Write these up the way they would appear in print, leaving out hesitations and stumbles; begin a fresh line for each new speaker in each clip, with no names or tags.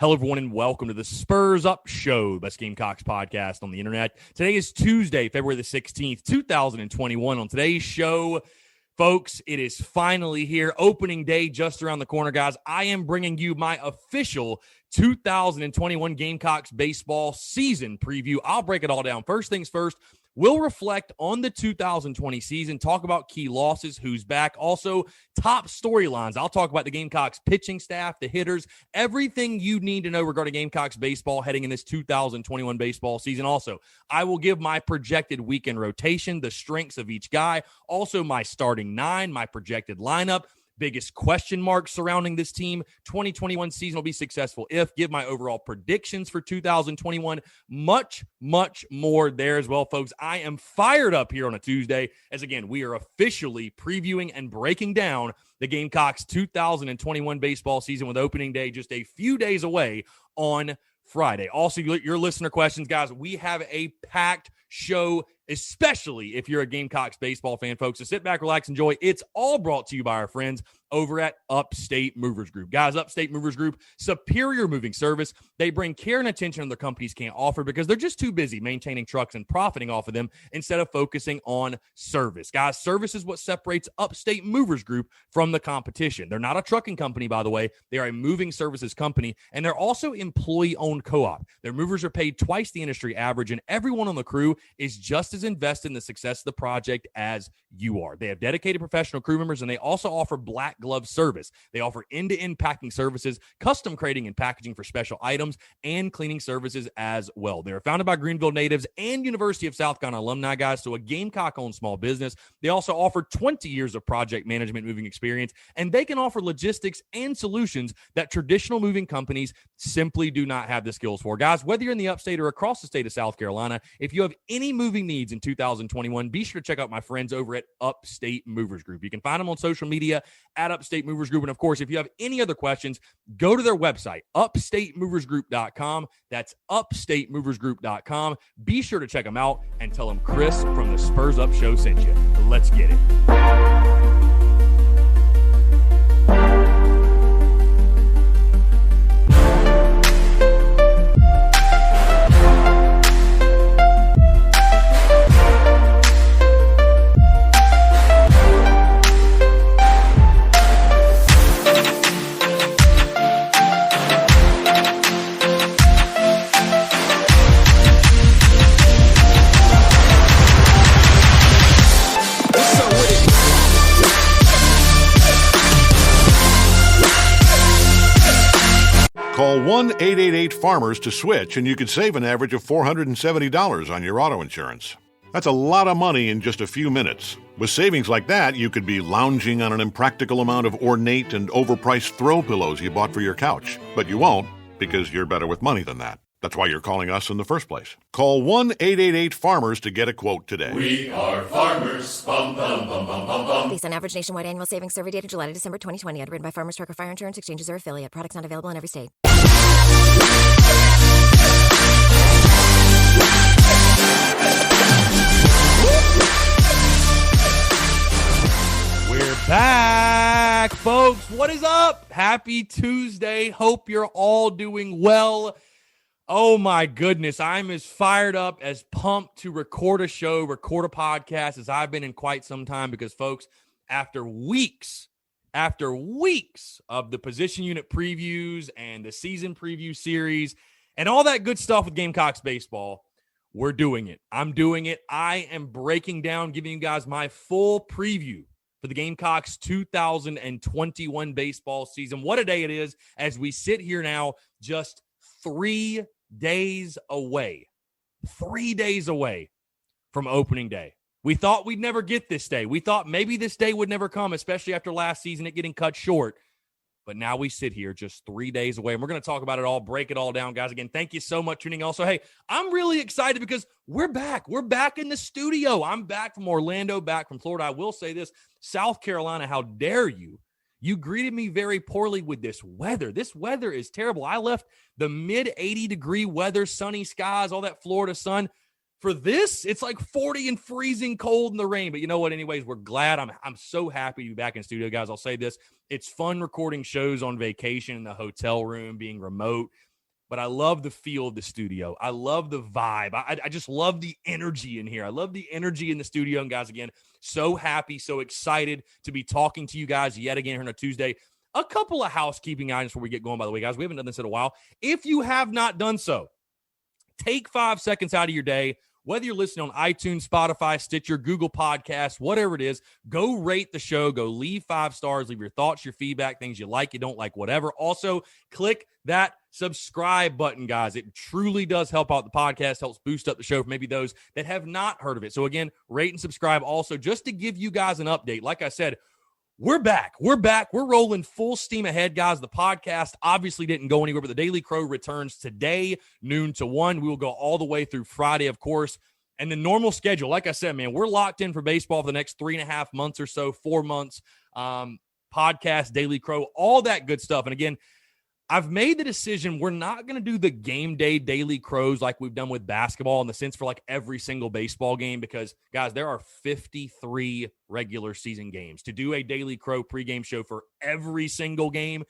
Hello, everyone, and welcome to the Spurs Up Show, best Gamecocks podcast on the internet. Today is Tuesday, February the 16th, 2021. On today's show, folks, it is finally here. Opening day just around the corner, guys. I am bringing you my official 2021 Gamecocks baseball season preview. I'll break it all down. First things first, we'll reflect on the 2020 season, talk about key losses, who's back, also top storylines. I'll talk about the Gamecocks pitching staff, the hitters, everything you need to know regarding Gamecocks baseball heading in this 2021 baseball season. Also, I will give my projected weekend rotation, the strengths of each guy, also my starting nine, my projected lineup, biggest question marks surrounding this team. 2021 season will be successful if, give my overall predictions for 2021, much more there as well, folks. I am fired up here on a Tuesday as, again, we are officially previewing and breaking down the Gamecocks 2021 baseball season with opening day just a few days away on Friday. Also, your listener questions, guys, we have a packed show, especially if you're a Gamecocks baseball fan, folks. So sit back, relax, enjoy. It's all brought to you by our friends over at Upstate Movers Group. Guys, Upstate Movers Group, superior moving service. They bring care and attention other companies can't offer because they're just too busy maintaining trucks and profiting off of them instead of focusing on service. Guys, service is what separates Upstate Movers Group from the competition. They're not a trucking company, by the way. They are a moving services company, and they're also employee-owned co-op. Their movers are paid twice the industry average, and everyone on the crew is just as invested in the success of the project as you are. They have dedicated professional crew members, and they also offer black glove service. They offer end-to-end packing services, custom crating and packaging for special items, and cleaning services as well. They are founded by Greenville natives and University of South Carolina alumni, guys, so a Gamecock-owned small business. They also offer 20 years of project management moving experience, and they can offer logistics and solutions that traditional moving companies simply do not have the skills for. Guys, whether you're in the upstate or across the state of South Carolina, if you have any moving needs in 2021, be sure to check out my friends over at Upstate Movers Group. You can find them on social media at Upstate Movers Group. And of course, if you have any other questions, go to their website, upstatemoversgroup.com. That's upstatemoversgroup.com. Be sure to check them out and tell them Chris from the Spurs Up Show sent you. Let's get it.
Call 1-888-FARMERS to switch, and you could save an average of $470 on your auto insurance. That's a lot of money in just a few minutes. With savings like that, you could be lounging on an impractical amount of ornate and overpriced throw pillows you bought for your couch. But you won't, because you're better with money than that. That's why you're calling us in the first place. Call 1-888-FARMERS to get a quote today.
We are farmers. Bum, bum, bum, bum, bum, bum.
Based on average nationwide annual savings survey data July to December 2020. Underwritten by Farmers Truck or Fire Insurance Exchanges or affiliate. Products not available in every state.
We're back, folks. What is up? Happy Tuesday. Hope you're all doing well. Oh, my goodness. I'm as fired up, as pumped to record a show, record a podcast as I've been in quite some time because, folks, after weeks of the position unit previews and the season preview series and all that good stuff with Gamecocks baseball, we're doing it. I'm doing it. I am breaking down, giving you guys my full preview for the Gamecocks 2021 baseball season. What a day it is as we sit here now just 3 days away. 3 days away from opening day. We thought we'd never get this day. We thought maybe this day would never come, especially after last season, it getting cut short. But now we sit here just 3 days away, and we're going to talk about it all, break it all down, guys. Again, thank you so much for tuning in. Also, hey, I'm really excited because we're back. We're back in the studio. I'm back from Orlando, back from Florida. I will say this, South Carolina, how dare you? You greeted me very poorly with this weather. This weather is terrible. I left the mid-80-degree weather, sunny skies, all that Florida sun. For this, it's like 40 and freezing cold in the rain. But you know what? Anyways, we're glad. I'm so happy to be back in studio, guys. I'll say this. It's fun recording shows on vacation in the hotel room, being remote. but I love the feel of the studio. I love the vibe. I just love the energy in here. I love the energy in the studio. And guys, again, so happy, so excited to be talking to you guys yet again here on a Tuesday. A couple of housekeeping items before we get going, by the way, guys. We haven't done this in a while. If you have not done so, take 5 seconds out of your day, whether you're listening on iTunes, Spotify, Stitcher, Google Podcasts, whatever it is, go rate the show, go leave 5 stars, leave your thoughts, your feedback, things you like, you don't like, whatever. Also, click that subscribe button, guys. It truly does help out the podcast, helps boost up the show for maybe those that have not heard of it. So again, rate and subscribe. Also, just to give you guys an update, like I said, we're back. We're rolling full steam ahead, guys. The podcast obviously didn't go anywhere, but the Daily Crow returns today, noon to 1. We will go all the way through Friday, of course. And the normal schedule, like I said, man, we're locked in for baseball for the next 3.5 months or so, 4 months. Podcast, Daily Crow, all that good stuff. And again, I've made the decision we're not going to do the game day Daily Crows like we've done with basketball in the sense for like every single baseball game because, guys, there are 53 regular season games. To do a Daily Crow pregame show for every single game,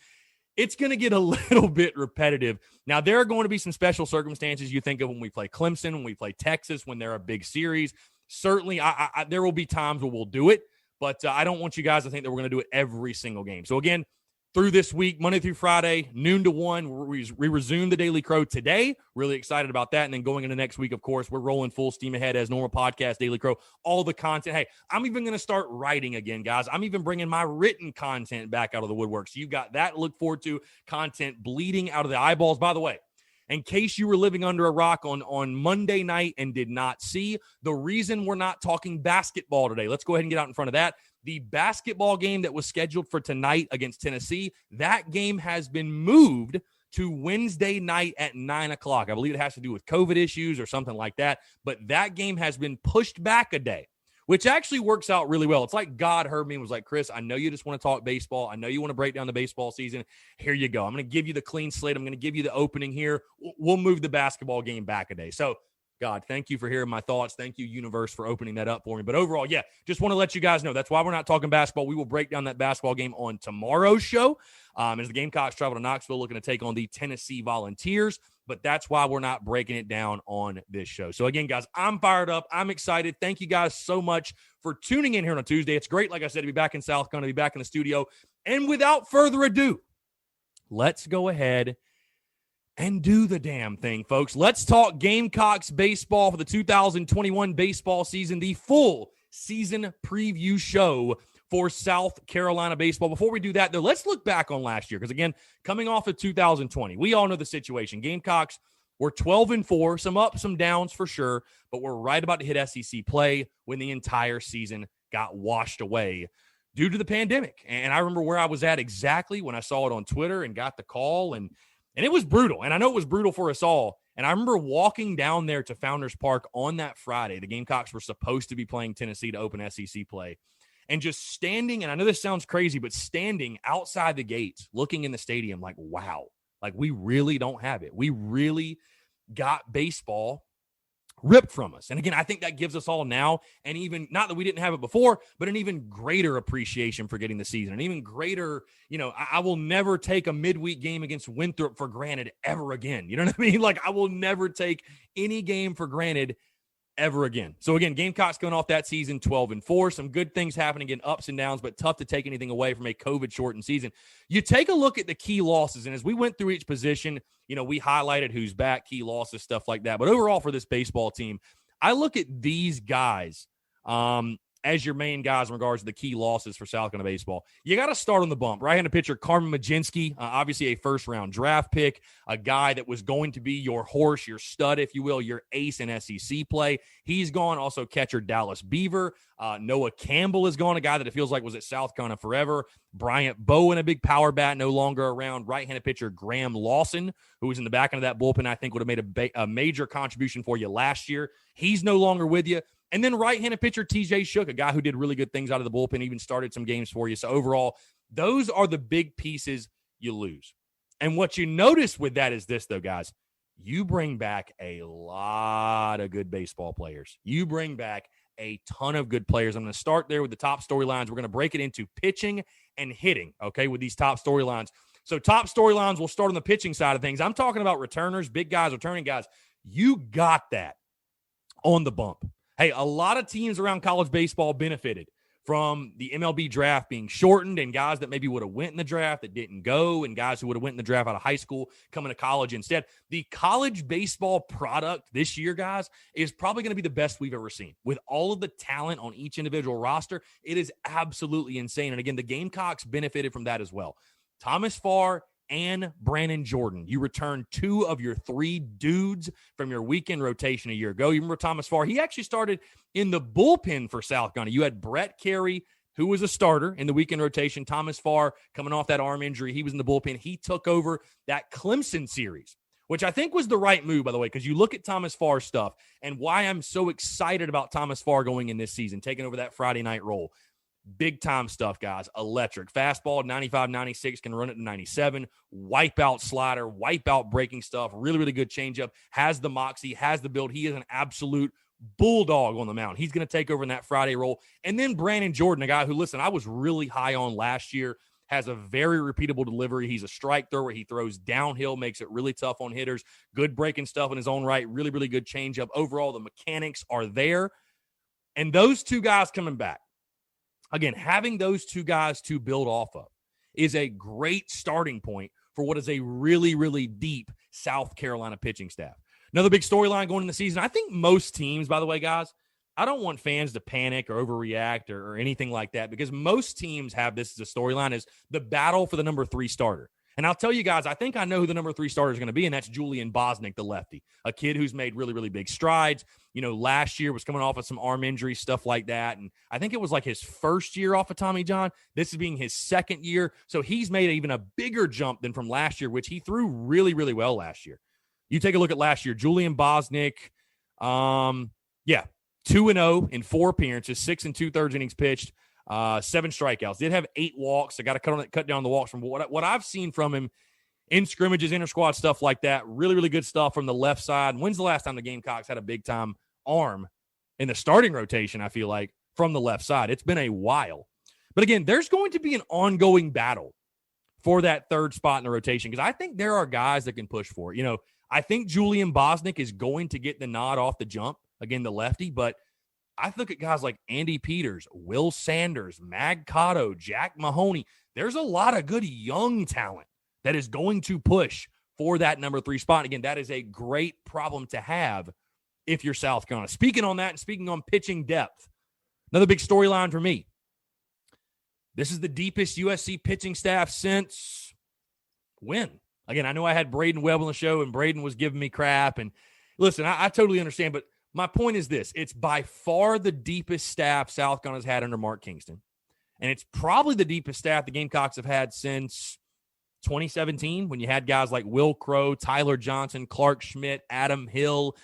it's going to get a little bit repetitive. Now, there are going to be some special circumstances you think of when we play Clemson, when we play Texas, when they're a big series. Certainly, there will be times where we'll do it, but I don't want you guys to think that we're going to do it every single game. So, again, through this week, Monday through Friday, noon to 1, we resume the Daily Crow today. Really excited about that. And then going into next week, of course, we're rolling full steam ahead as normal podcast, Daily Crow, all the content. Hey, I'm even going to start writing again, guys. I'm even bringing my written content back out of the woodwork. So you've got that to look forward to, content bleeding out of the eyeballs. By the way, in case you were living under a rock on Monday night and did not see, the reason we're not talking basketball today, let's go ahead and get out in front of that. The basketball game that was scheduled for tonight against Tennessee, that game has been moved to Wednesday night at 9 o'clock. I believe it has to do with COVID issues or something like that, but that game has been pushed back a day, which actually works out really well. It's like God heard me and was like, Chris, I know you just want to talk baseball. I know you want to break down the baseball season. Here you go. I'm going to give you the clean slate. I'm going to give you the opening here. We'll move the basketball game back a day. So, God, thank you for hearing my thoughts. Thank you, universe, for opening that up for me. But overall, yeah, just want to let you guys know that's why we're not talking basketball. We will break down that basketball game on tomorrow's show as the Gamecocks travel to Knoxville looking to take on the Tennessee Volunteers. But that's why we're not breaking it down on this show. So, again, guys, I'm fired up. I'm excited. Thank you guys so much for tuning in here on a Tuesday. It's great, like I said, to be back in South Carolina, to be back in the studio. And without further ado, let's go ahead and do the damn thing, folks. Let's talk Gamecocks baseball for the 2021 baseball season, the full season preview show for South Carolina baseball. Before we do that, though, let's look back on last year because, again, coming off of 2020, we all know the situation. Gamecocks were 12-4, some ups, some downs for sure, but we're right about to hit SEC play when the entire season got washed away due to the pandemic. And I remember where I was at exactly when I saw it on Twitter and got the call, and it was brutal, and I know it was brutal for us all. And I remember walking down there to Founders Park on that Friday. The Gamecocks were supposed to be playing Tennessee to open SEC play. And just standing, and I know this sounds crazy, but standing outside the gates, looking in the stadium like, wow, like we really don't have it. We really got baseball ripped from us. And again, I think that gives us all now, and even not that we didn't have it before, but an even greater appreciation for getting the season, an even greater, I will never take a midweek game against Winthrop for granted ever again. You know what I mean? Like I will never take any game for granted ever again. So again, Gamecocks going off that season 12-4, some good things happening, again, ups and downs, but tough to take anything away from a COVID shortened season. You take a look at the key losses, and as we went through each position, we highlighted who's back, key losses, stuff like that. But overall for this baseball team, I look at these guys as your main guys in regards to the key losses for South Carolina baseball. You got to start on the bump. Right-handed pitcher Carmen Majinski, obviously a first-round draft pick, a guy that was going to be your horse, your stud, if you will, your ace in SEC play. He's gone. Also catcher Dallas Beaver. Noah Campbell is gone, a guy that it feels like was at South Carolina forever. Bryant Bowen, a big power bat, no longer around. Right-handed pitcher Graham Lawson, who was in the back end of that bullpen, I think would have made a major contribution for you last year. He's no longer with you. And then right-handed pitcher TJ Shook, a guy who did really good things out of the bullpen, even started some games for you. So overall, those are the big pieces you lose. And what you notice with that is this, though, guys. You bring back a lot of good baseball players. You bring back a ton of good players. I'm going to start there with the top storylines. We're going to break it into pitching and hitting, okay, with these top storylines. So top storylines will start on the pitching side of things. I'm talking about returners, big guys, returning guys. You got that on the bump. Hey, a lot of teams around college baseball benefited from the MLB draft being shortened and guys that maybe would have went in the draft that didn't go and guys who would have went in the draft out of high school coming to college instead. The college baseball product this year, guys, is probably going to be the best we've ever seen. With all of the talent on each individual roster, it is absolutely insane. And again, the Gamecocks benefited from that as well. Thomas Farr and Brandon Jordan. You returned 2 of your 3 dudes from your weekend rotation a year ago. You remember Thomas Farr? He actually started in the bullpen for South Carolina. You had Brett Carey, who was a starter in the weekend rotation. Thomas Farr coming off that arm injury. He was in the bullpen. He took over that Clemson series, which I think was the right move, by the way, because you look at Thomas Farr's stuff and why I'm so excited about Thomas Farr going in this season, taking over that Friday night role. Big time stuff, guys. Electric. Fastball, 95, 96, can run it to 97. Wipeout slider, wipeout breaking stuff. Really, really good changeup. Has the moxie, has the build. He is an absolute bulldog on the mound. He's going to take over in that Friday role. And then Brandon Jordan, a guy who, listen, I was really high on last year, has a very repeatable delivery. He's a strike thrower. He throws downhill, makes it really tough on hitters. Good breaking stuff in his own right. Really, really good changeup. Overall, the mechanics are there. And those 2 guys coming back, again, having those 2 guys to build off of is a great starting point for what is a really, really deep South Carolina pitching staff. Another big storyline going into the season. I think most teams, by the way, guys, I don't want fans to panic or overreact or anything like that because most teams have this as a storyline is the battle for the number 3 starter. And I'll tell you guys, I think I know who the number 3 starter is going to be, and that's Julian Bosnick, the lefty, a kid who's made really, really big strides. You know, last year was coming off of some arm injury, stuff like that. And I think it was like his first year off of Tommy John. This is being his second year. So he's made even a bigger jump than from last year, which he threw really, really well last year. You take a look at last year, Julian Bosnick, 2-0 in 4 appearances, 6 2/3 innings pitched. 7 strikeouts. Did have 8 walks. I got to cut down the walks from what I've seen from him in scrimmages, inter-squad stuff like that. Really, really good stuff from the left side. When's the last time the Gamecocks had a big-time arm in the starting rotation, I feel like, from the left side? It's been a while. But again, there's going to be an ongoing battle for that 3rd spot in the rotation because I think there are guys that can push for it. You know, I think Julian Bosnick is going to get the nod off the jump, again, the lefty, but I look at guys like Andy Peters, Will Sanders, Mag Cotto, Jack Mahoney. There's a lot of good young talent that is going to push for that number 3 spot. Again, that is a great problem to have if you're South Carolina. Speaking on that and speaking on pitching depth, another big storyline for me. This is the deepest USC pitching staff since when? Again, I know I had Braden Webb on the show, and Braden was giving me crap. And listen, I totally understand, but my point is this. It's by far the deepest staff South Carolina's had under Mark Kingston. And it's probably the deepest staff the Gamecocks have had since 2017 when you had guys like Will Crow, Tyler Johnson, Clark Schmidt, Adam Hill,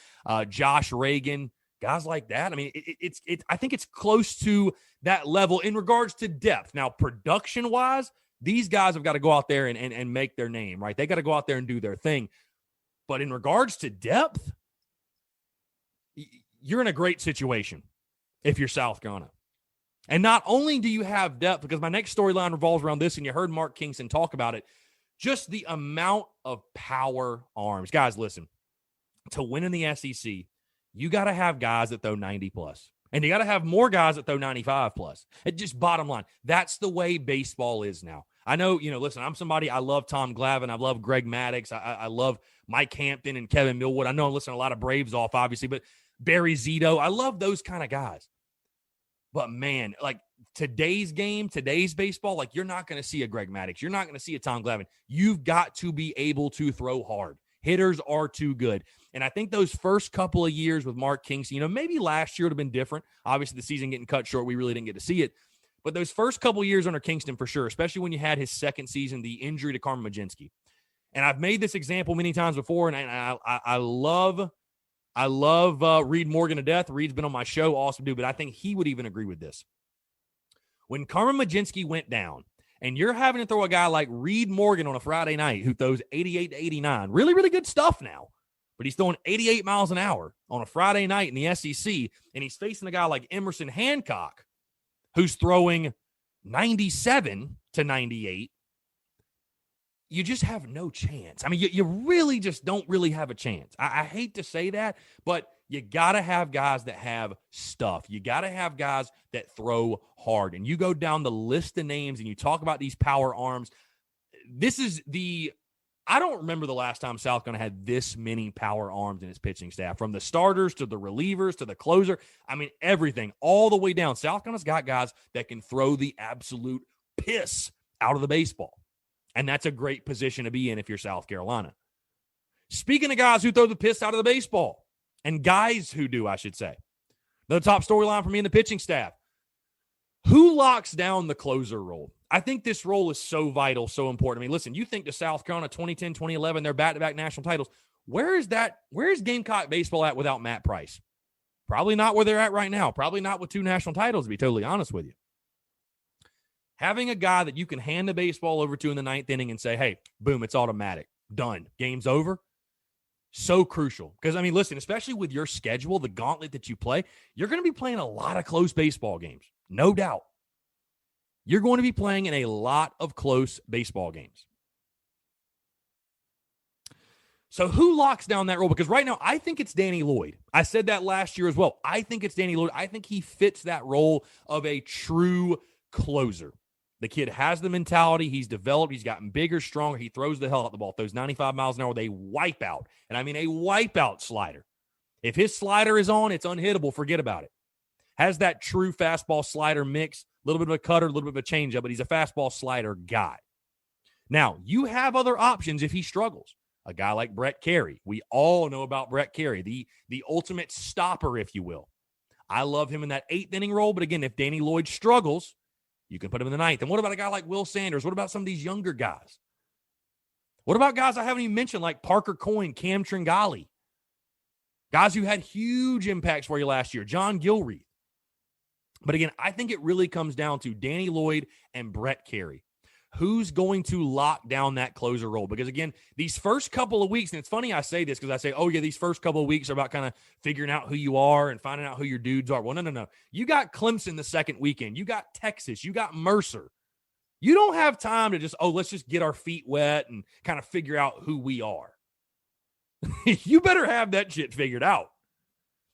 Josh Reagan, guys like that. I mean, I think it's close to that level in regards to depth. Now, production-wise, these guys have got to go out there and make their name, right? They got to go out there and do their thing. But in regards to depth, you're in a great situation if you're South Carolina. And not only do you have depth, because my next storyline revolves around this, and you heard Mark Kingston talk about it, just the amount of power arms. Guys, listen, to win in the SEC, you got to have guys that throw 90+. And you got to have more guys that throw 95+. It just bottom line. That's the way baseball is now. I know, listen, I'm somebody, I love Tom Glavine. I love Greg Maddux. I love Mike Hampton and Kevin Millwood. I know I'm listening to a lot of Braves off, obviously, but Barry Zito. I love those kind of guys. But, man, like today's game, today's baseball, like you're not going to see a Greg Maddux. You're not going to see a Tom Glavine. You've got to be able to throw hard. Hitters are too good. And I think those first couple of years with Mark Kingston, maybe last year would have been different. Obviously, the season getting cut short, we really didn't get to see it. But those first couple of years under Kingston, for sure, especially when you had his second season, the injury to Carmen Majinski. And I've made this example many times before, and I love Reed Morgan to death. Reed's been on my show, awesome dude, but I think he would even agree with this. When Carmen Majinski went down, and you're having to throw a guy like Reed Morgan on a Friday night who throws 88 to 89, really, really good stuff now, but he's throwing 88 miles an hour on a Friday night in the SEC, and he's facing a guy like Emerson Hancock, who's throwing 97 to 98. you just have no chance. I mean, you really just don't really have a chance. I hate to say that, but you got to have guys that have stuff. You got to have guys that throw hard. And you go down the list of names and you talk about these power arms. I don't remember the last time South Carolina had this many power arms in its pitching staff, from the starters to the relievers to the closer. I mean, everything, all the way down. South Carolina's got guys that can throw the absolute piss out of the baseball. And that's a great position to be in if you're South Carolina. Speaking of guys who throw the piss out of the baseball, and guys who do, I should say, the top storyline for me in the pitching staff. Who locks down the closer role? I think this role is so vital, so important. I mean, listen, you think to South Carolina 2010, 2011, they're back-to-back national titles. Where is Gamecock baseball at without Matt Price? Probably not where they're at right now. Probably not with 2 national titles, to be totally honest with you. Having a guy that you can hand the baseball over to in the 9th inning and say, hey, boom, it's automatic. Done. Game's over. So crucial. Because, I mean, listen, especially with your schedule, the gauntlet that you play, you're going to be playing a lot of close baseball games. No doubt. You're going to be playing in a lot of close baseball games. So who locks down that role? Because right now, I think it's Danny Lloyd. I said that last year as well. I think it's Danny Lloyd. I think he fits that role of a true closer. The kid has the mentality. He's developed. He's gotten bigger, stronger. He throws the hell out the ball. Throws 95 miles an hour. They wipe out. And I mean a wipeout slider. If his slider is on, it's unhittable. Forget about it. Has that true fastball slider mix. A little bit of a cutter, a little bit of a changeup, but he's a fastball slider guy. Now, you have other options if he struggles. A guy like Brett Carey. We all know about Brett Carey, the ultimate stopper, if you will. I love him in that 8th inning role, but again, if Danny Lloyd struggles, you can put him in the 9th. And what about a guy like Will Sanders? What about some of these younger guys? What about guys I haven't even mentioned, like Parker Coyne, Cam Tringali? Guys who had huge impacts for you last year. John Gilreath. But again, I think it really comes down to Danny Lloyd and Brett Carey. Who's going to lock down that closer role? Because again, these first couple of weeks, and it's funny I say this because I say, oh yeah, these first couple of weeks are about kind of figuring out who you are and finding out who your dudes are. Well, no. You got Clemson the second weekend. You got Texas. You got Mercer. You don't have time to just, let's just get our feet wet and kind of figure out who we are. You better have that shit figured out.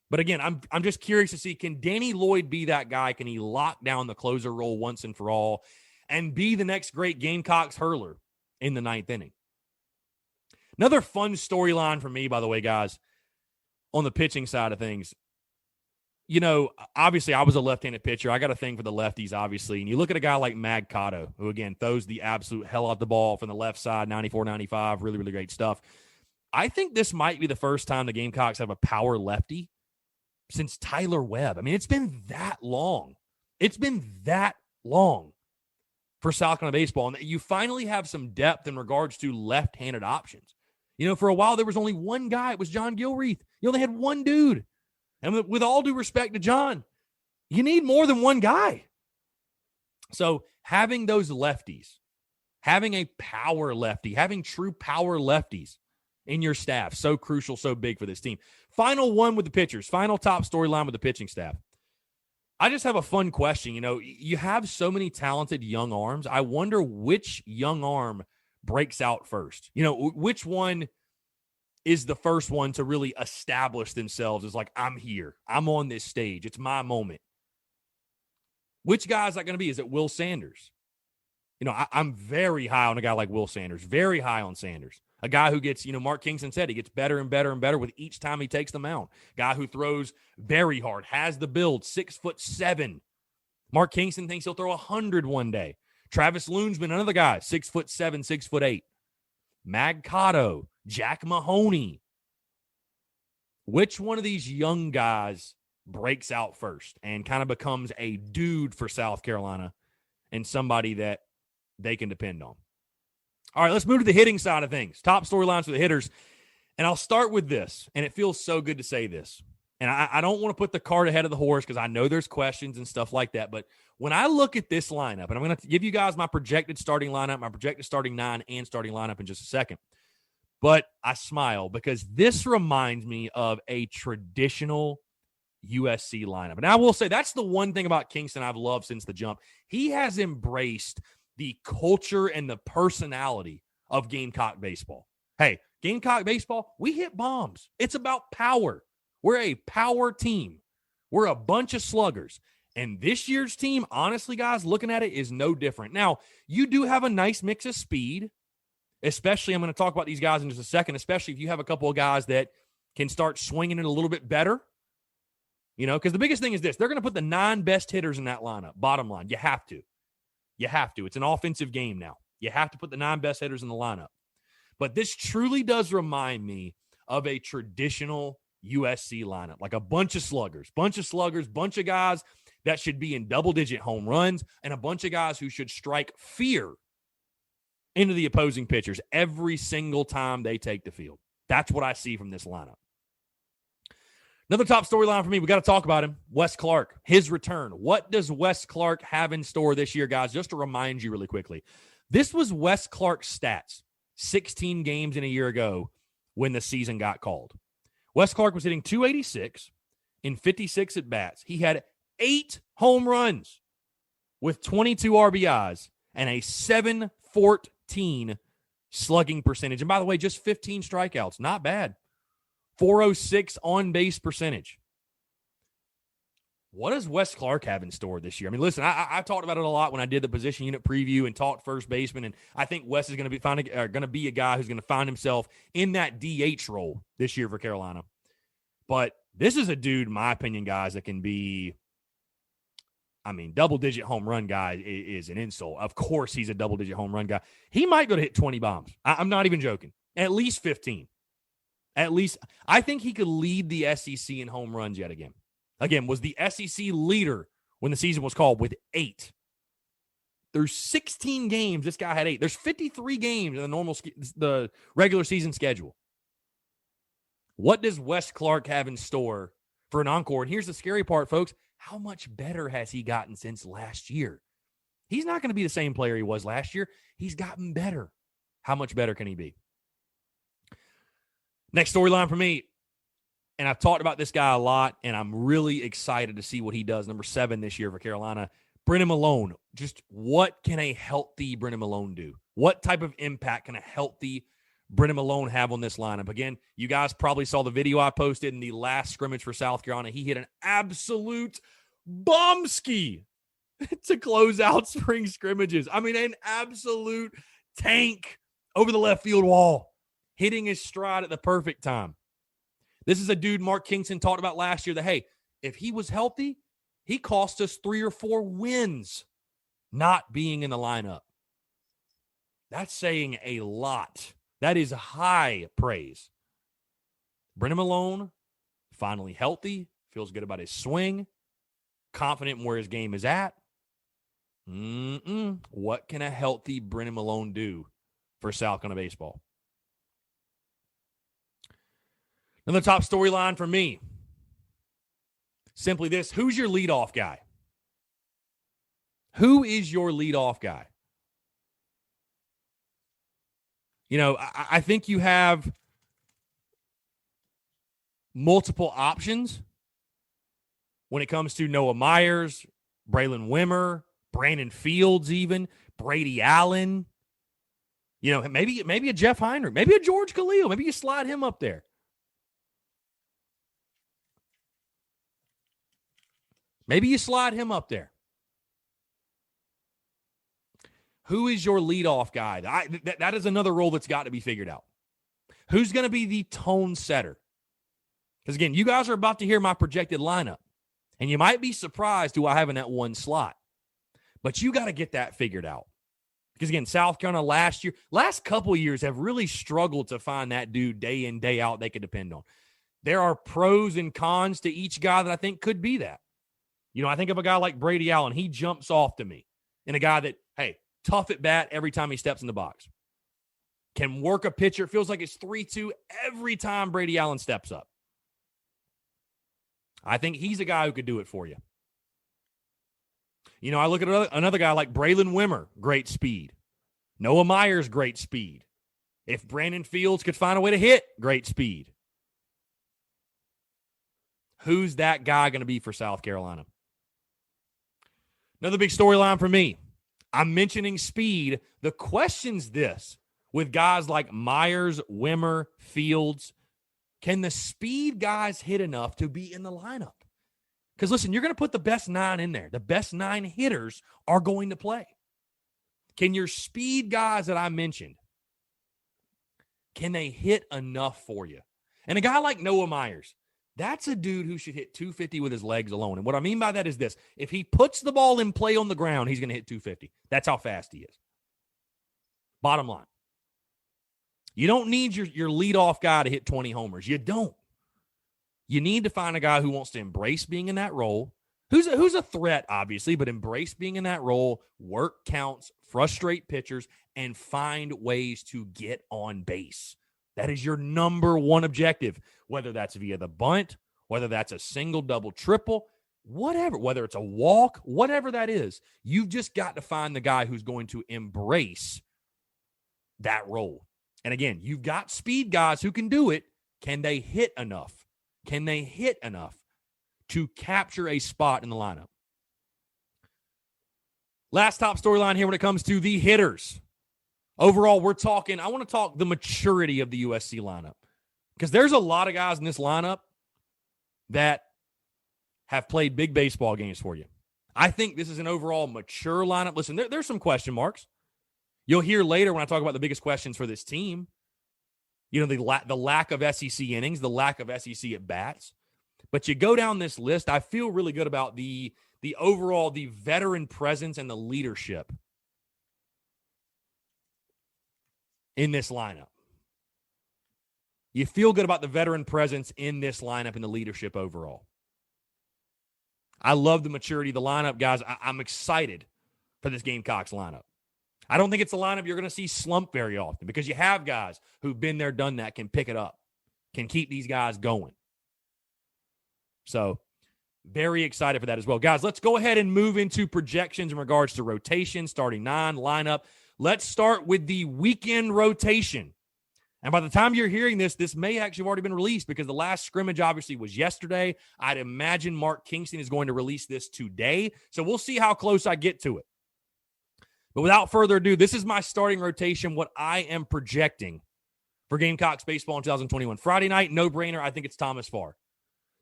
But again, I'm just curious to see, can Danny Lloyd be that guy? Can he lock down the closer role once and for all and be the next great Gamecocks hurler in the 9th inning? Another fun storyline for me, by the way, guys, on the pitching side of things. You know, obviously I was a left-handed pitcher. I got a thing for the lefties, obviously. And you look at a guy like Mag Cotto, who, again, throws the absolute hell out the ball from the left side, 94, 95, really, really great stuff. I think this might be the first time the Gamecocks have a power lefty since Tyler Webb. I mean, it's been that long. It's been that long for South Carolina baseball. And you finally have some depth in regards to left-handed options. You know, for a while, there was only one guy. It was John Gilreath. You only had one dude. And with all due respect to John, you need more than one guy. So having those lefties, having a power lefty, having true power lefties in your staff, so crucial, so big for this team. Final one with the pitchers, final top storyline with the pitching staff. I just have a fun question. You know, you have so many talented young arms. I wonder which young arm breaks out first. You know, which one is the first one to really establish themselves as like, I'm here. I'm on this stage. It's my moment. Which guy is that going to be? Is it Will Sanders? You know, I'm very high on a guy like Will Sanders. Very high on Sanders. A guy who gets, you know, Mark Kingston said he gets better and better and better with each time he takes the mound. Guy who throws very hard, has the build, 6'7". Mark Kingston thinks he'll throw 100 one day. Travis Loonsman, another guy, 6'7", 6'8". Mag Cotto, Jack Mahoney. Which one of these young guys breaks out first and kind of becomes a dude for South Carolina and somebody that they can depend on? All right, let's move to the hitting side of things. Top storylines for the hitters. And I'll start with this, and it feels so good to say this. And I don't want to put the cart ahead of the horse because I know there's questions and stuff like that. But when I look at this lineup, and I'm going to give you guys my projected starting lineup, my projected starting 9 and starting lineup in just a second. But I smile because this reminds me of a traditional USC lineup. And I will say that's the one thing about Kingston I've loved since the jump. He has embraced the culture and the personality of Gamecock baseball. Hey, Gamecock baseball, we hit bombs. It's about power. We're a power team. We're a bunch of sluggers. And this year's team, honestly, guys, looking at it is no different. Now, you do have a nice mix of speed, especially, I'm going to talk about these guys in just a second, especially if you have a couple of guys that can start swinging it a little bit better. You know, because the biggest thing is this. They're going to put the 9 best hitters in that lineup. Bottom line, you have to. You have to. It's an offensive game now. You have to put the 9 best hitters in the lineup. But this truly does remind me of a traditional USC lineup, like a bunch of sluggers, bunch of guys that should be in double-digit home runs, and a bunch of guys who should strike fear into the opposing pitchers every single time they take the field. That's what I see from this lineup. Another top storyline for me, we got to talk about him, Wes Clark, his return. What does Wes Clark have in store this year, guys? Just to remind you really quickly, this was Wes Clark's stats 16 games in a year ago when the season got called. Wes Clark was hitting .286 in 56 at-bats. He had 8 home runs with 22 RBIs and a .714 slugging percentage. And by the way, just 15 strikeouts. Not bad. .406 on-base percentage. What does Wes Clark have in store this year? I mean, listen, I talked about it a lot when I did the position unit preview and talked first baseman, and I think Wes is going to be a guy who's going to find himself in that DH role this year for Carolina. But this is a dude, in my opinion, guys, that can be, I mean, double-digit home run guy is an insult. Of course he's a double-digit home run guy. He might go to hit 20 bombs. I'm not even joking. At least 15. At least, I think he could lead the SEC in home runs yet again. Again, was the SEC leader when the season was called with 8. There's 16 games. This guy had 8. There's 53 games in the regular season schedule. What does Wes Clark have in store for an encore? And here's the scary part, folks. How much better has he gotten since last year? He's not going to be the same player he was last year. He's gotten better. How much better can he be? Next storyline for me, and I've talked about this guy a lot, and I'm really excited to see what he does. Number 7 this year for Carolina, Brennan Malone. Just what can a healthy Brennan Malone do? What type of impact can a healthy Brennan Malone have on this lineup? Again, you guys probably saw the video I posted in the last scrimmage for South Carolina. He hit an absolute bombski to close out spring scrimmages. I mean, an absolute tank over the left field wall, hitting his stride at the perfect time. This is a dude Mark Kingston talked about last year that, hey, if he was healthy, he cost us 3 or 4 wins not being in the lineup. That's saying a lot. That is high praise. Brennan Malone, finally healthy, feels good about his swing, confident in where his game is at. What can a healthy Brennan Malone do for South Carolina baseball? Another top storyline for me. Simply this. Who's your leadoff guy? Who is your leadoff guy? You know, I think you have multiple options when it comes to Noah Myers, Braylon Wimmer, Brandon Fields even, Brady Allen. You know, maybe a Jeff Heinrich, maybe a George Khalil. Maybe you slide him up there. Maybe you slide him up there. Who is your leadoff guy? That is another role that's got to be figured out. Who's going to be the tone setter? Because, again, you guys are about to hear my projected lineup, and you might be surprised who I have in that one slot. But you got to get that figured out. Because, again, South Carolina last couple of years have really struggled to find that dude day in, day out they could depend on. There are pros and cons to each guy that I think could be that. You know, I think of a guy like Brady Allen. He jumps off to me. And a guy that, hey, tough at bat every time he steps in the box. Can work a pitcher. It feels like it's 3-2 every time Brady Allen steps up. I think he's a guy who could do it for you. You know, I look at another guy like Braylon Wimmer, great speed. Noah Myers, great speed. If Brandon Fields could find a way to hit, great speed. Who's that guy going to be for South Carolina? Another big storyline for me. I'm mentioning speed. The question's this. with guys like Myers, Wimmer, Fields? Can the speed guys hit enough to be in the lineup? Because, listen, you're going to put the best 9 in there. The best 9 hitters are going to play. Can your speed guys that I mentioned, can they hit enough for you? And a guy like Noah Myers, that's a dude who should hit 250 with his legs alone. And what I mean by that is this. If he puts the ball in play on the ground, he's going to hit 250. That's how fast he is. Bottom line. You don't need your leadoff guy to hit 20 homers. You don't. You need to find a guy who wants to embrace being in that role, who's a threat, obviously, but embrace being in that role, work counts, frustrate pitchers, and find ways to get on base. That is your number one objective, whether that's via the bunt, whether that's a single, double, triple, whatever, whether it's a walk, whatever that is. You've just got to find the guy who's going to embrace that role. And again, you've got speed guys who can do it. Can they hit enough? Can they hit enough to capture a spot in the lineup? Last top storyline here when it comes to the hitters. Overall, I want to talk the maturity of the USC lineup. Because there's a lot of guys in this lineup that have played big baseball games for you. I think this is an overall mature lineup. Listen, there's some question marks. You'll hear later when I talk about the biggest questions for this team. You know, the lack of SEC innings, the lack of SEC at bats. But you go down this list, I feel really good about the overall, the veteran presence and the leadership in this lineup. You feel good about the veteran presence in this lineup and the leadership overall. I love the maturity of the lineup, guys. I'm excited for this Gamecocks lineup. I don't think it's a lineup you're going to see slump very often because you have guys who've been there, done that, can pick it up, can keep these guys going. So, very excited for that as well. Guys, let's go ahead and move into projections in regards to rotation, starting 9, lineup. Let's start with the weekend rotation. And by the time you're hearing this, this may actually have already been released because the last scrimmage obviously was yesterday. I'd imagine Mark Kingston is going to release this today. So we'll see how close I get to it. But without further ado, this is my starting rotation, what I am projecting for Gamecocks baseball in 2021. Friday night, no-brainer, I think it's Thomas Farr.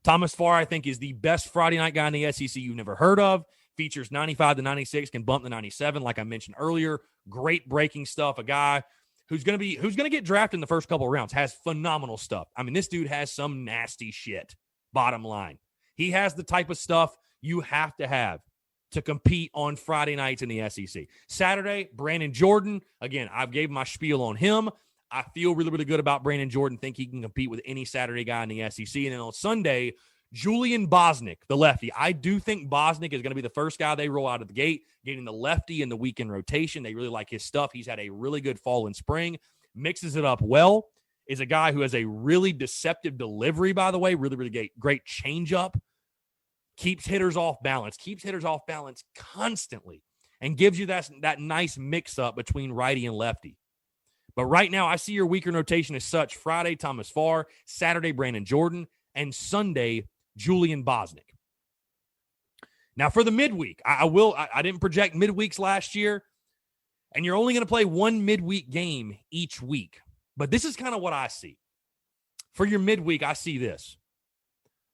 Thomas Farr, I think, is the best Friday night guy in the SEC you've never heard of. Features 95 to 96, can bump to 97, like I mentioned earlier. Great breaking stuff. A guy who's going to get drafted in the first couple of rounds, has phenomenal stuff. I mean, this dude has some nasty shit, bottom line. He has the type of stuff you have to compete on Friday nights in the SEC. Saturday, Brandon Jordan. Again, I've gave my spiel on him. I feel really, really good about Brandon Jordan. Think he can compete with any Saturday guy in the SEC. And then on Sunday, Julian Bosnick, the lefty. I do think Bosnick is going to be the first guy they roll out of the gate, getting the lefty in the weekend rotation. They really like his stuff. He's had a really good fall and spring. Mixes it up well. Is a guy who has a really deceptive delivery, by the way. Really, really great changeup. Keeps hitters off balance constantly, and gives you that nice mix-up between righty and lefty. But right now, I see your weekend rotation as such. Friday, Thomas Farr. Saturday, Brandon Jordan. And Sunday, Julian Bosnick. Now, for the midweek, I didn't project midweeks last year, and you're only going to play one midweek game each week. But this is kind of what I see. For your midweek, I see this.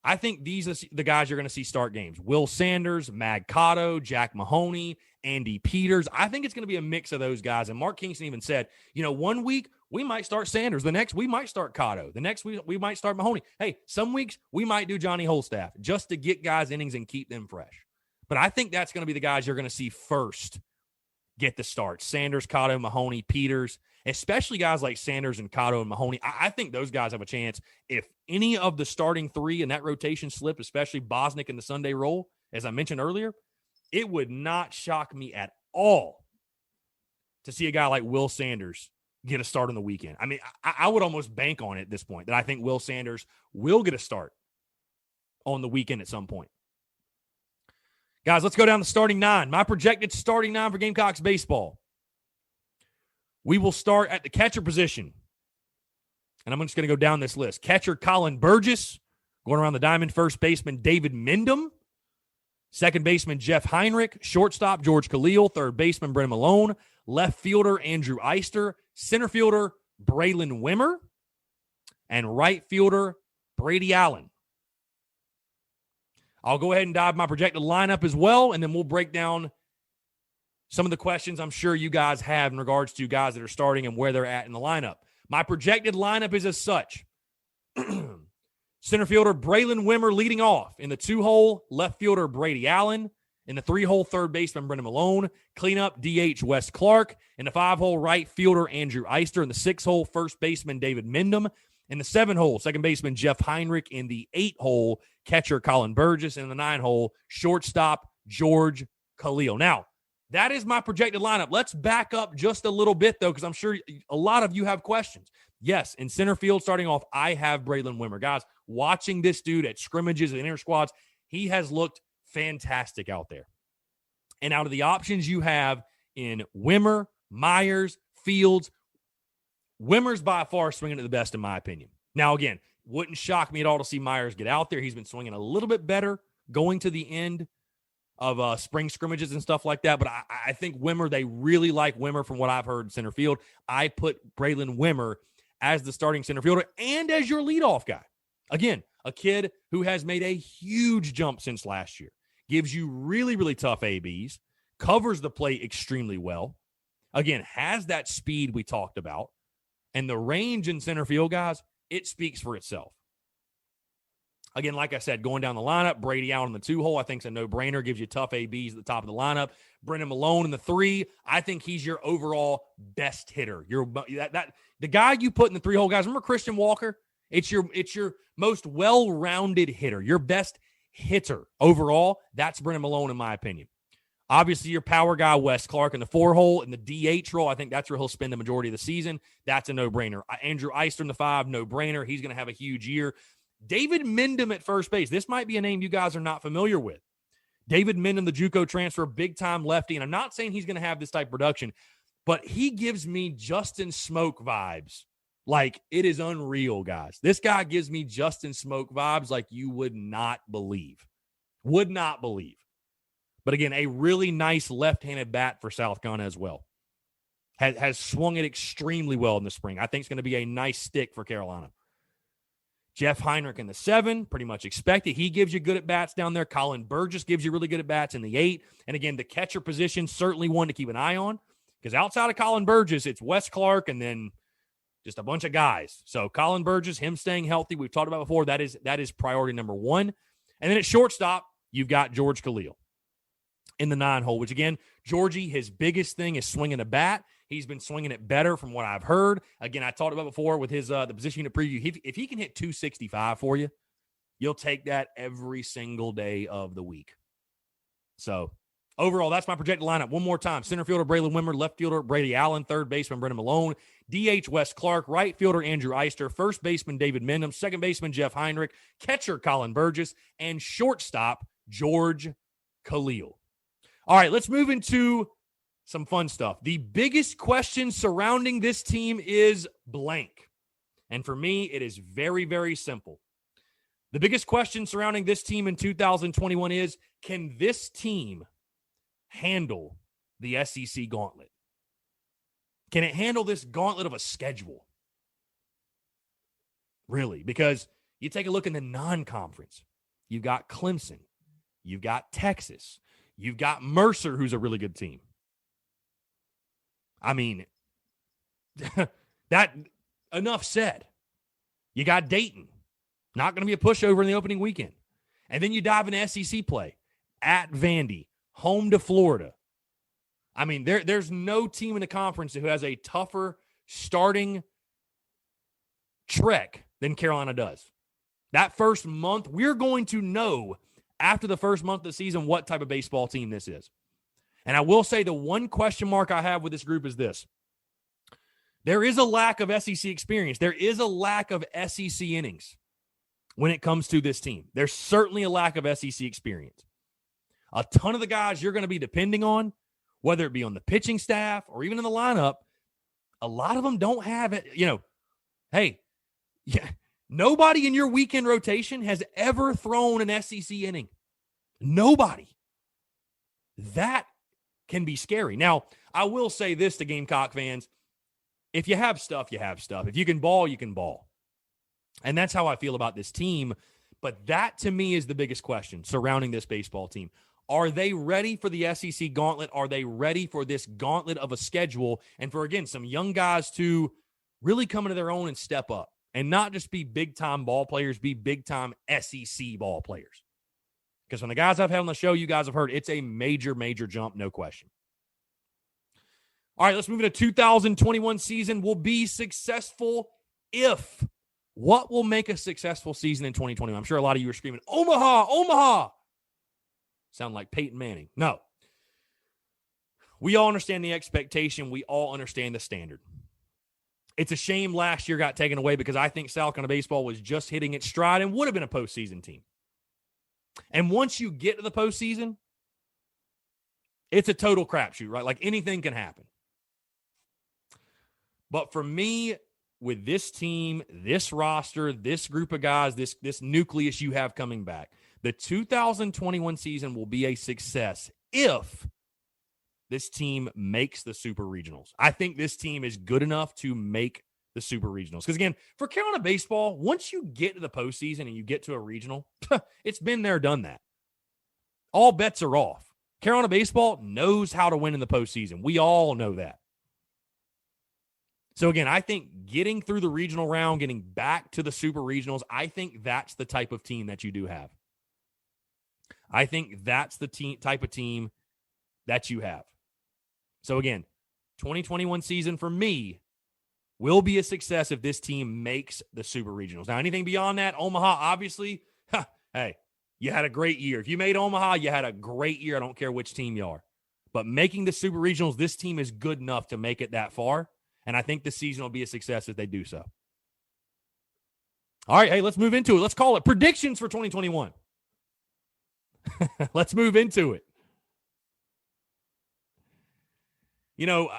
I think these are the guys you're going to see start games. Will Sanders, Mag Cotto, Jack Mahoney, Andy Peters. I think it's going to be a mix of those guys. And Mark Kingston even said, 1 week we might start Sanders. The next we might start Cotto. The next we might start Mahoney. Hey, some weeks we might do Johnny Holstaff just to get guys innings and keep them fresh. But I think that's going to be the guys you're going to see first get the start. Sanders, Cotto, Mahoney, Peters. Especially guys like Sanders and Cotto and Mahoney. I think those guys have a chance. If any of the starting 3 in that rotation slip, especially Bosnick in the Sunday role, as I mentioned earlier, it would not shock me at all to see a guy like Will Sanders get a start on the weekend. I mean, I would almost bank on it at this point that I think Will Sanders will get a start on the weekend at some point. Guys, let's go down to starting 9. My projected starting 9 for Gamecocks baseball. We will start at the catcher position. And I'm just going to go down this list. Catcher Colin Burgess. Going around the diamond, first baseman David Mendham. Second baseman Jeff Heinrich. Shortstop George Khalil. Third baseman Brennan Malone. left fielder Andrew Eister, center fielder Braylon Wimmer, and right fielder Brady Allen. I'll go ahead and dive my projected lineup as well, and then we'll break down some of the questions I'm sure you guys have in regards to guys that are starting and where they're at in the lineup. My projected lineup is as such. Center fielder Braylon Wimmer leading off. In the 2-hole, left fielder Brady Allen. In the 3-hole, third baseman Brendan Malone. Cleanup, DH Wes Clark. In the 5-hole, right fielder Andrew Eister. In the 6-hole, first baseman David Menon. In the 7-hole, second baseman Jeff Heinrich. In the 8-hole, catcher Colin Burgess. In the 9-hole, shortstop George Khalil. Now, that is my projected lineup. Let's back up just a little bit, though, because I'm sure a lot of you have questions. Yes, in center field, starting off, I have Braylon Wimmer. Guys, watching this dude at scrimmages and inter squads, he has looked fantastic out there. And out of the options you have in Wimmer, Myers, Fields, Wimmer's by far swinging at the best, in my opinion. Now, again, wouldn't shock me at all to see Myers get out there. He's been swinging a little bit better going to the end of spring scrimmages and stuff like that. But I think Wimmer, they really like Wimmer from what I've heard in center field. I put Braylon Wimmer as the starting center fielder and as your leadoff guy. Again, a kid who has made a huge jump since last year. Gives you really, really tough ABs. Covers the plate extremely well. Again, has that speed we talked about. And the range in center field, guys, it speaks for itself. Again, like I said, going down the lineup, Brady Allen in the 2-hole, I think is a no-brainer. Gives you tough ABs at the top of the lineup. Brendan Malone in the 3, I think he's your overall best hitter. The guy you put in the 3-hole, guys, remember Christian Walker? It's your most well-rounded hitter, your best hitter overall. That's Brendan Malone, in my opinion. Obviously, your power guy, Wes Clark, in the 4-hole. In the DH role, I think that's where he'll spend the majority of the season. That's a no-brainer. Andrew Eister in the 5, no-brainer. He's going to have a huge year. David Menon at first base. This might be a name you guys are not familiar with. David Menon, the JUCO transfer, big-time lefty. And I'm not saying he's going to have this type of production, but he gives me Justin Smoke vibes. Like, it is unreal, guys. This guy gives me Justin Smoke vibes like you would not believe. Would not believe. But again, a really nice left-handed bat for South Carolina as well. Has swung it extremely well in the spring. I think it's going to be a nice stick for Carolina. Jeff Heinrich in the 7, pretty much expected. He gives you good at-bats down there. Colin Burgess gives you really good at-bats in the 8. And again, the catcher position, certainly one to keep an eye on. Because outside of Colin Burgess, it's Wes Clark and then just a bunch of guys. So Colin Burgess, him staying healthy, we've talked about before, that is priority number 1. And then at shortstop, you've got George Khalil in the 9-hole, which again, Georgie, his biggest thing is swinging a bat. He's been swinging it better from what I've heard. Again, I talked about before with his the position unit preview. If he can hit 265 for you, you'll take that every single day of the week. So overall, that's my projected lineup. One more time. Center fielder Braylon Wimmer, left fielder Brady Allen, third baseman Brendan Malone, DH Wes Clark, right fielder Andrew Eister, first baseman David Menon, second baseman Jeff Heinrich, catcher Colin Burgess, and shortstop George Khalil. All right, let's move into some fun stuff. The biggest question surrounding this team is blank. And for me, it is very, very simple. The biggest question surrounding this team in 2021 is, can this team handle the SEC gauntlet? Can it handle this gauntlet of a schedule? Really? Because you take a look in the non-conference. You've got Clemson. You've got Texas. You've got Mercer, who's a really good team. I mean, that enough said. You got Dayton. Not going to be a pushover in the opening weekend. And then you dive into SEC play. At Vandy. Home to Florida. I mean, there's no team in the conference who has a tougher starting trek than Carolina does. That first month, we're going to know after the first month of the season what type of baseball team this is. And I will say the one question mark I have with this group is this. There is a lack of SEC experience. There is a lack of SEC innings when it comes to this team. There's certainly a lack of SEC experience. A ton of the guys you're going to be depending on, whether it be on the pitching staff or even in the lineup, a lot of them don't have it. Nobody in your weekend rotation has ever thrown an SEC inning. Nobody. That can be scary. Now, I will say this to Gamecock fans. If you have stuff, you have stuff. If you can ball, you can ball. And that's how I feel about this team. But that, to me, is the biggest question surrounding this baseball team. Are they ready for the SEC gauntlet? Are they ready for this gauntlet of a schedule? And for, again, some young guys to really come into their own and step up and not just be big-time ball players, be big-time SEC ball players. Because from the guys I've had on the show, you guys have heard, it's a major, major jump, no question. All right, let's move into 2021 season will be successful if. What will make a successful season in 2021? I'm sure a lot of you are screaming, Omaha, Omaha. Sound like Peyton Manning. No. We all understand the expectation. We all understand the standard. It's a shame last year got taken away because I think South Carolina baseball was just hitting its stride and would have been a postseason team. And once you get to the postseason, it's a total crapshoot, right? Like anything can happen. But for me, with this team, this roster, this group of guys, this nucleus you have coming back, the 2021 season will be a success if this team makes the Super Regionals. I think this team is good enough to make the Super Regionals. Because, again, for Carolina baseball, once you get to the postseason and you get to a regional, it's been there, done that. All bets are off. Carolina baseball knows how to win in the postseason. We all know that. So, again, I think getting through the regional round, getting back to the Super Regionals, I think that's the type of team that you do have. I think that's the type of team that you have. So, again, 2021 season for me will be a success if this team makes the Super Regionals. Now, anything beyond that, Omaha, obviously, hey, you had a great year. If you made Omaha, you had a great year. I don't care which team you are. But making the Super Regionals, this team is good enough to make it that far. And I think the season will be a success if they do so. All right, hey, let's move into it. Let's call it predictions for 2021. Let's move into it. You know,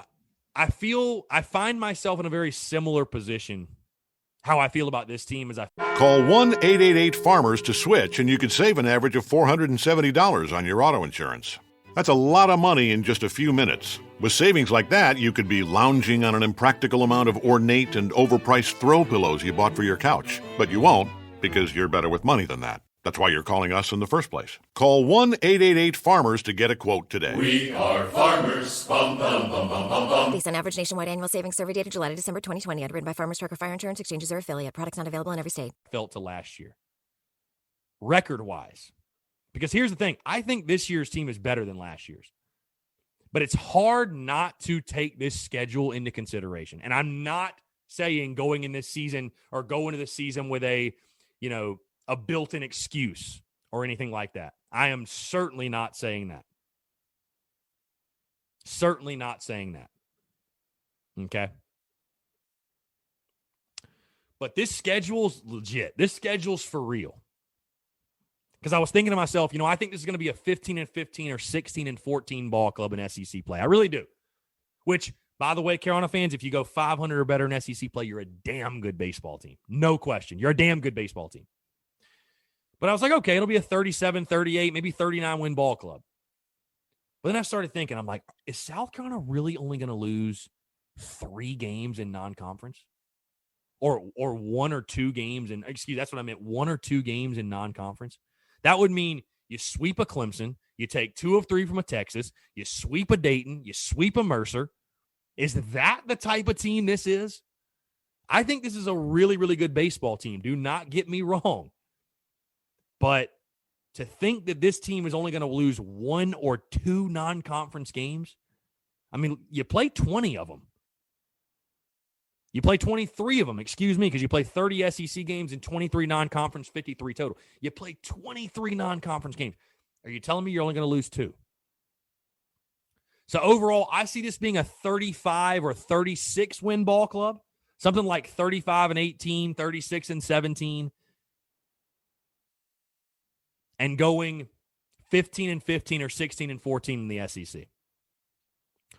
I find myself in a very similar position how I feel about this team as I
Call 1-888-FARMERS to switch, and you could save an average of $470 on your auto insurance. That's a lot of money in just a few minutes. With savings like that, you could be lounging on an impractical amount of ornate and overpriced throw pillows you bought for your couch. But you won't, because you're better with money than that. That's why you're calling us in the first place. Call 1-888-FARMERS to get a quote today.
We are farmers. Bum, bum, bum, bum, bum, bum.
Based on average nationwide annual savings survey data July to December 2020, underwritten by Farmers Trucker Fire Insurance Exchanges or affiliate. Products not available in every state.
felt to last year, record-wise. Because here's the thing. I think this year's team is better than last year's. But it's hard not to take this schedule into consideration. And I'm not saying going in this season or go into the season with a built-in excuse or anything like that. I am certainly not saying that. Certainly not saying that. Okay? But this schedule's legit. This schedule's for real. Because I was thinking to myself, I think this is going to be a 15-15 or 16-14 ball club in SEC play. I really do. Which, by the way, Carolina fans, if you go 500 or better in SEC play, you're a damn good baseball team. No question. You're a damn good baseball team. But I was like, okay, it'll be a 37, 38, maybe 39 win ball club. But then I started thinking, I'm like, is South Carolina really only going to lose 3 games in non-conference? Or 1 or 2 games in, that's what I meant, 1 or 2 games in non-conference? That would mean you sweep a Clemson, you take 2 of 3 from a Texas, you sweep a Dayton, you sweep a Mercer. Is that the type of team this is? I think this is a really, really good baseball team. Do not get me wrong. But to think that this team is only going to lose 1 or 2 non-conference games, I mean, you play 20 of them. You play 23 of them, because you play 30 SEC games and 23 non-conference, 53 total. You play 23 non-conference games. Are you telling me you're only going to lose 2? So overall, I see this being a 35 or 36 win ball club, something like 35-18, 36-17, and going 15-15 or 16-14 in the SEC.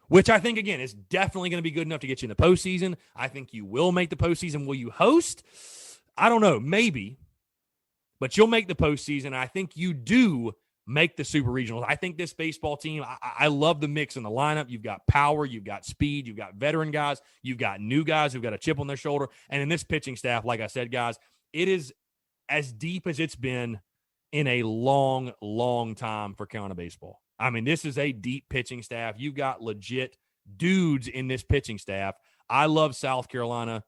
Which I think, again, is definitely going to be good enough to get you in the postseason. I think you will make the postseason. Will you host? I don't know. Maybe. But you'll make the postseason. I think you do make the Super Regionals. I think this baseball team, I love the mix in the lineup. You've got power, you've got speed, you've got veteran guys, you've got new guys who've got a chip on their shoulder. And in this pitching staff, like I said, guys, it is as deep as it's been in a long, long time for Carolina baseball. I mean, this is a deep pitching staff. You've got legit dudes in this pitching staff. I love South Carolina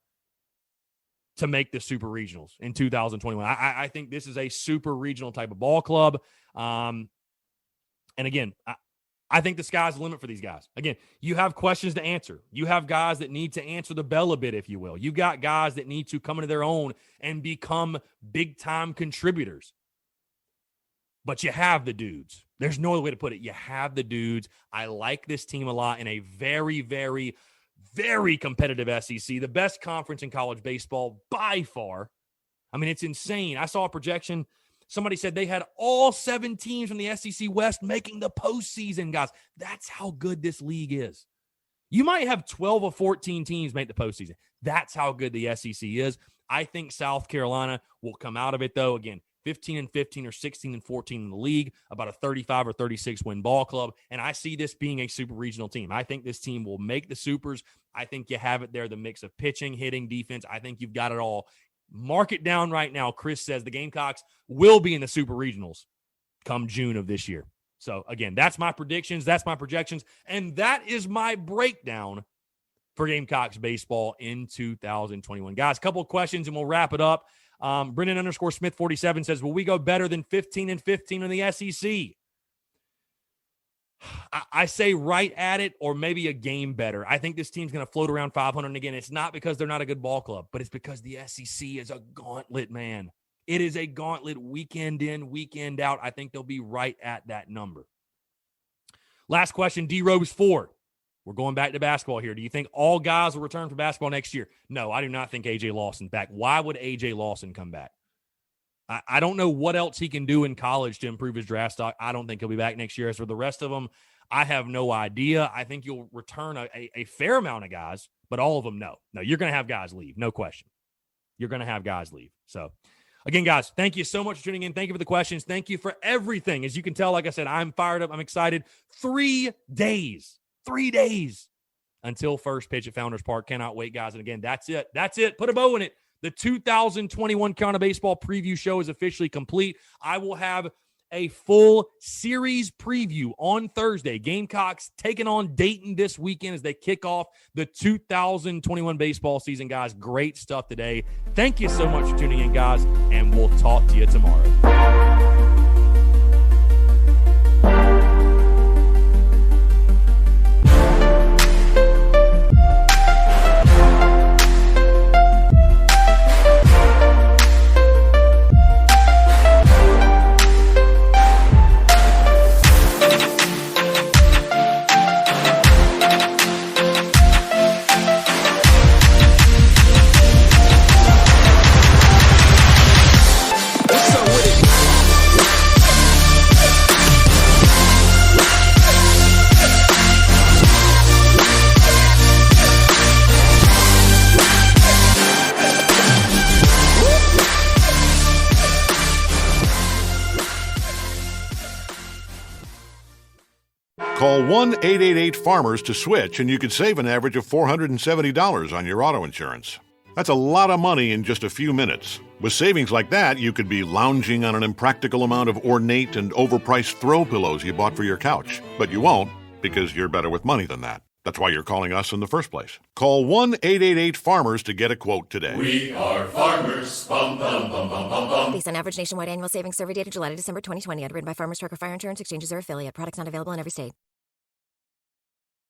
to make the Super Regionals in 2021. I think this is a super regional type of ball club. And again, I think the sky's the limit for these guys. Again, you have questions to answer. You have guys that need to answer the bell a bit, if you will. You got guys that need to come into their own and become big-time contributors. But you have the dudes. There's no other way to put it. You have the dudes. I like this team a lot in a very, very, very competitive SEC, the best conference in college baseball by far. I mean, it's insane. I saw a projection. Somebody said they had all 7 teams from the SEC West making the postseason, guys. That's how good this league is. You might have 12 or 14 teams make the postseason. That's how good the SEC is. I think South Carolina will come out of it, though. Again, 15-15 or 16-14 in the league, about a 35 or 36 win ball club. And I see this being a super regional team. I think this team will make the supers. I think you have it there, the mix of pitching, hitting, defense. I think you've got it all. Mark it down right now. Chris says the Gamecocks will be in the super regionals come June of this year. So again, that's my predictions. That's my projections. And that is my breakdown for Gamecocks baseball in 2021. Guys, a couple of questions and we'll wrap it up. Brennan_Smith47 says, will we go better than 15-15 in the SEC? I say right at it or maybe a game better. I think this team's going to float around 500. And again, it's not because they're not a good ball club, but it's because the SEC is a gauntlet, man. It is a gauntlet weekend in, weekend out. I think they'll be right at that number. Last question, D-Rose 4. We're going back to basketball here. Do you think all guys will return for basketball next year? No, I do not think A.J. Lawson's back. Why would A.J. Lawson come back? I don't know what else he can do in college to improve his draft stock. I don't think he'll be back next year. As for the rest of them, I have no idea. I think you'll return a fair amount of guys, but all of them, no. No, you're going to have guys leave. No question. You're going to have guys leave. So, again, guys, thank you so much for tuning in. Thank you for the questions. Thank you for everything. As you can tell, like I said, I'm fired up. I'm excited. 3 days. 3 days until first pitch at Founders Park. Cannot wait, guys. And again, that's it. That's it. Put a bow in it. The 2021 Carolina Baseball preview show is officially complete. I will have a full series preview on Thursday. Gamecocks taking on Dayton this weekend as they kick off the 2021 baseball season, guys. Great stuff today. Thank you so much for tuning in, guys, and we'll talk to you tomorrow.
Call 1-888-FARMERS to switch, and you could save an average of $470 on your auto insurance. That's a lot of money in just a few minutes. With savings like that, you could be lounging on an impractical amount of ornate and overpriced throw pillows you bought for your couch. But you won't, because you're better with money than that. That's why you're calling us in the first place. Call 1-888-FARMERS to get a quote today.
We are farmers. Bum, bum, bum, bum, bum, bum.
Based on average nationwide annual savings survey data July to December 2020. Underwritten by Farmers Trucker Fire Insurance Exchanges or affiliate. Products not available in every state.